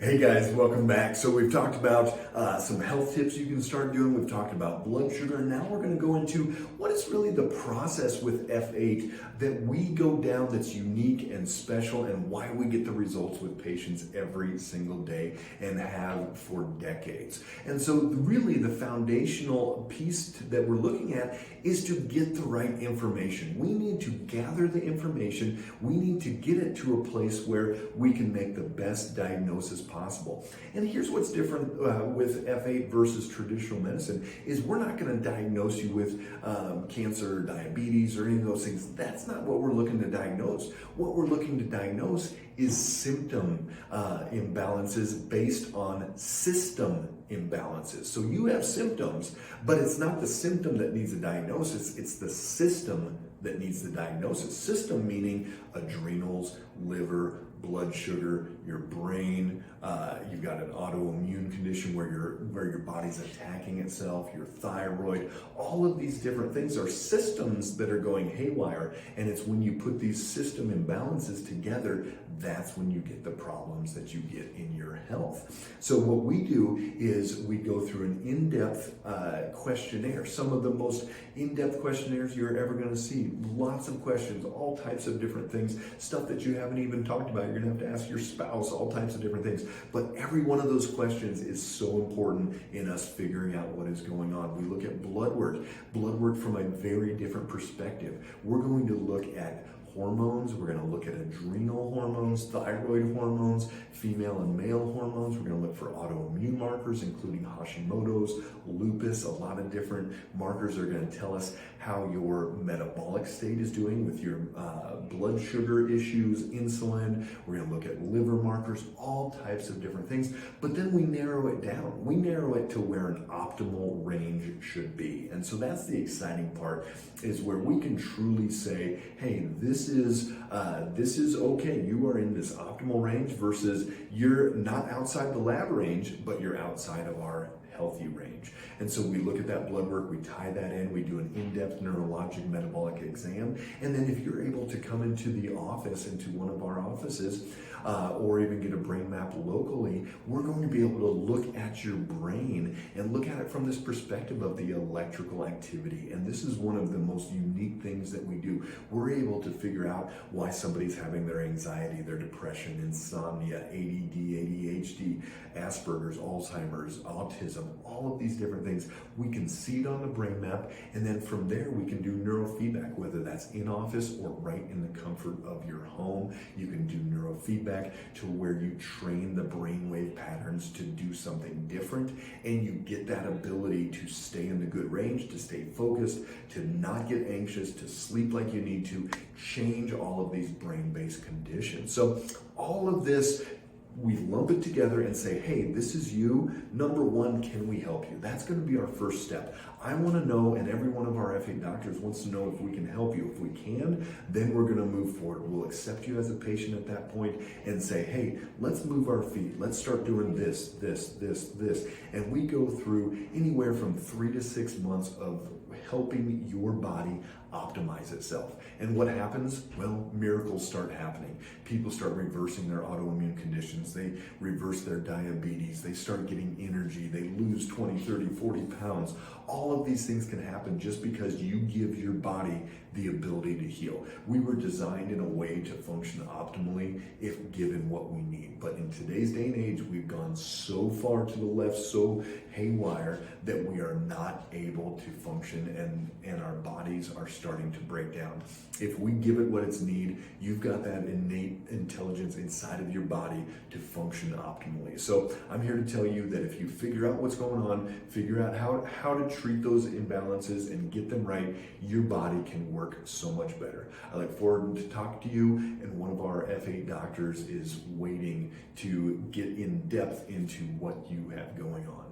Hey guys, welcome back. So we've talked about some health tips you can start doing. We've talked about blood sugar, and now we're going to go into what is really the process with F8 that we go down that's unique and special, and why we get the results with patients every single day and have for decades. And so really the foundational piece that we're looking at is to get the right information. We need to gather the information. We need to get it to a place where we can make the best diagnosis possible. And here's what's different with F8 versus traditional medicine is we're not going to diagnose you with cancer or diabetes or any of those things. That's not what we're looking to diagnose. What we're looking to diagnose is symptom imbalances based on system imbalances. So you have symptoms, but it's not the symptom that needs a diagnosis, it's the system that needs the diagnosis. System meaning adrenals, liver, blood sugar, your brain, you've got an autoimmune condition where your body's attacking itself, your thyroid, all of these different things are systems that are going haywire, and it's when you put these system imbalances together, that's when you get the problems that you get in your health. So what we do is we go through an in-depth questionnaire, some of the most in-depth questionnaires you're ever going to see, lots of questions, all types of different things, stuff that you haven't even talked about. You're going to have to ask your spouse, all types of different things. But every one of those questions is so important in us figuring out what is going on. We look at blood work from a very different perspective. We're going to look at hormones, we're going to look at adrenal hormones, thyroid hormones, female and male hormones. We're going to look for autoimmune markers, including Hashimoto's, lupus. A lot of different markers are going to tell us how your metabolic state is doing with your blood sugar issues, insulin. We're going to look at liver markers, all types of different things. But then we narrow it down. We narrow it to where an optimal range should be. And so that's the exciting part, is where we can truly say, hey, this is okay. You are in this optimal range versus you're not outside the lab range, but you're outside of our healthy range. And so we look at that blood work, we tie that in, we do an in-depth neurologic metabolic exam, and then if you're able to come into the office, into one of our offices, or even get a brain map locally, we're going to be able to look at your brain and look at it from this perspective of the electrical activity. And this is one of the most unique things that we do. We're able to figure out why somebody's having their anxiety, their depression, insomnia, ADD, ADHD, Asperger's, Alzheimer's, autism, all of these different things. We can see it on the brain map, and then from there we can do neurofeedback, whether that's in office or right in the comfort of your home. You can do neurofeedback to where you train the brainwave patterns to do something different, and you get that ability to stay in the good range, to stay focused, to not get anxious, to sleep like you need to, change all of these brain-based conditions. So all of this, we lump it together and say, hey, this is you. Number one, can we help you? That's going to be our first step. I want to know, and every one of our F8 doctors wants to know if we can help you. If we can, then we're going to move forward. We'll accept you as a patient at that point and say, hey, let's move our feet. Let's start doing this. And we go through anywhere from 3 to 6 months of helping your body optimize itself. And what happens? Well, miracles start happening. People start reversing their autoimmune conditions. They reverse their diabetes. They start getting energy. They lose 20, 30, 40 pounds. All of these things can happen just because you give your body the ability to heal. We were designed in a way to function optimally if given what we need. But in today's day and age, we've gone so far to the left, so haywire, that we are not able to function, and our bodies are starting to break down. If we give it what it's need, you've got that innate intelligence inside of your body to function optimally. So I'm here to tell you that if you figure out what's going on, figure out how to treat those imbalances and get them right, your body can work so much better. I look forward to talking to you, and one of our F8 doctors is waiting to get in depth into what you have going on.